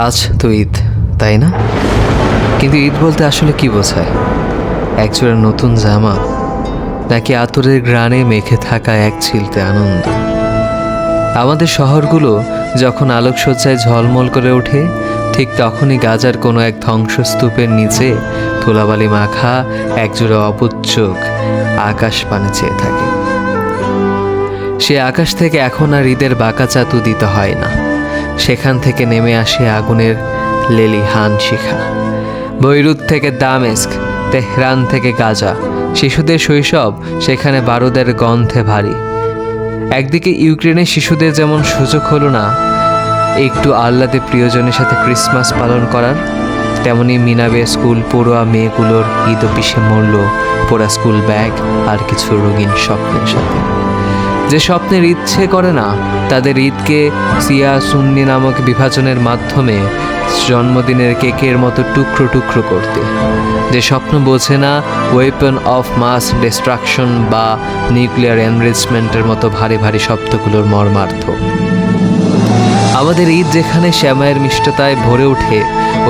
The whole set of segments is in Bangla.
আজ তো ঈদ, তাই না? কিন্তু ঈদ বলতে আসলে কি বোঝায়? একজোড়া নতুন জামা, নাকি আতরের গ্রানে মেখে থাকা এক ছিলতে আনন্দ? আমাদের শহরগুলো যখন আলোকসজ্জায় ঝলমল করে ওঠে, ঠিক তখনই গাজার কোনো এক ধ্বংসস্তূপের নিচে ধুলাবালি মাখা একজোড়া অবুঝ চোখ আকাশ পানে চেয়ে থাকে। সে আকাশ থেকে এখন আর ঈদের বাঁকা চাতু দিতে হয় না, সেখান থেকে নেমে আসে আগুনের লেলিহান শিখা। বৈরুত থেকে দামেস্ক, তেহরান থেকে গাজা, শিশুদের শৈশব সেখানে বারুদের গন্ধে ভারী। একদিকে ইউক্রেনের শিশুদের যেমন সুযোগ হলো না একটু আহ্লাদে প্রিয়জনের সাথে ক্রিসমাস পালন করার, তেমনি মিনাবে স্কুল পড়ুয়া মেয়েগুলোর ঈদ পিষে মরল পোড়া স্কুল ব্যাগ আর কিছু রঙিন স্বপ্নের সাথে। যে স্বপ্নের ইচ্ছে করে না তাদের ঈদকে সিয়া সুন্নি নামক বিভাজনের মাধ্যমে জন্মদিনের কেকের মতো টুকরো টুকরো করতে, যে স্বপ্ন বোঝে না ওয়েপন অফ মাস ডিস্ট্রাকশন বা নিউক্লিয়ার এনরিচমেন্টের মতো ভারী ভারী শব্দগুলোর মর্মার্থ। আমাদের ঈদ যেখানে শ্যামায়ের মিষ্টতায় ভরে ওঠে,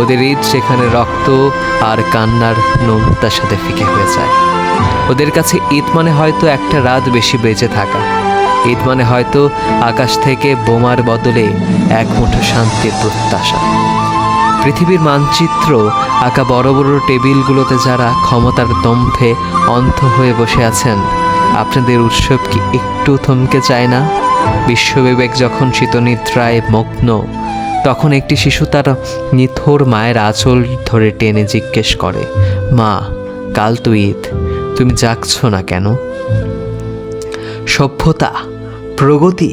ওদের ঈদ সেখানে রক্ত আর কান্নার নোনতার সাথে ফিকে হয়ে যায়। ওদের কাছে ঈদ মানে হয়তো একটা রাত বেশি বেঁচে থাকা, ঈদ মানে হয়তো আকাশ থেকে বোমার বদলে এক মুঠো শান্তির প্রত্যাশা। পৃথিবীর মানচিত্র আঁকা বড় বড় টেবিলগুলোতে যারা ক্ষমতার দম্ভে অন্ধ হয়ে বসে আছেন, আপনাদের উৎসব কি একটু থমকে চায় না? বিশ্ববিবেক যখন শীতনিদ্রায় মগ্ন, তখন একটি শিশু তার নিথর মায়ের আঁচল ধরে টেনে জিজ্ঞেস করে, মা, কাল তো ঈদ, তুমি জাগছ না কেন? সভ্যতা, প্রগতি,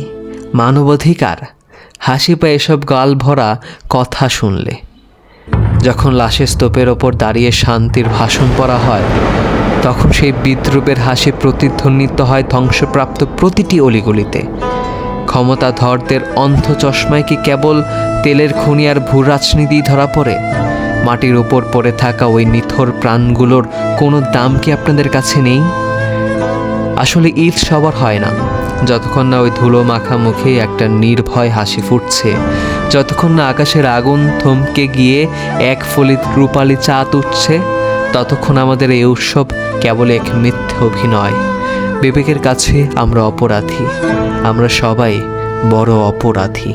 মানবাধিকার, হাসি পায় এসব গাল ভরা কথা শুনলে। যখন লাশের স্তূপের ওপর দাঁড়িয়ে শান্তির ভাষণ পড়া হয়, তখন সেই বিদ্রুপের হাসি প্রতিধ্বনিত হয় ধ্বংসপ্রাপ্ত প্রতিটি অলিগলিতে। ক্ষমতাধরদের অন্ধ চশমায় কি কেবল তেলের খনি আর ভূ রাজনীতি ধরা পড়ে? মাটির ওপর পড়ে থাকা ওই নিথর প্রাণগুলোর কোনো দাম কি আপনাদের কাছে নেই? আসলে ঈদ সবার হয় না। যতক্ষণ না ওই ধুলো মাখা মুখে একটা নির্ভয় হাসি ফুটছে, যতক্ষণ না আকাশের আগুন থমকে গিয়ে এক ফলিত রূপালি চাঁদ উঠছে, ততক্ষণ আমাদের এই উৎসব কেবল এক মিথ্যে অভিনয়। বিবেকের কাছে আমরা অপরাধী, আমরা সবাই বড় অপরাধী।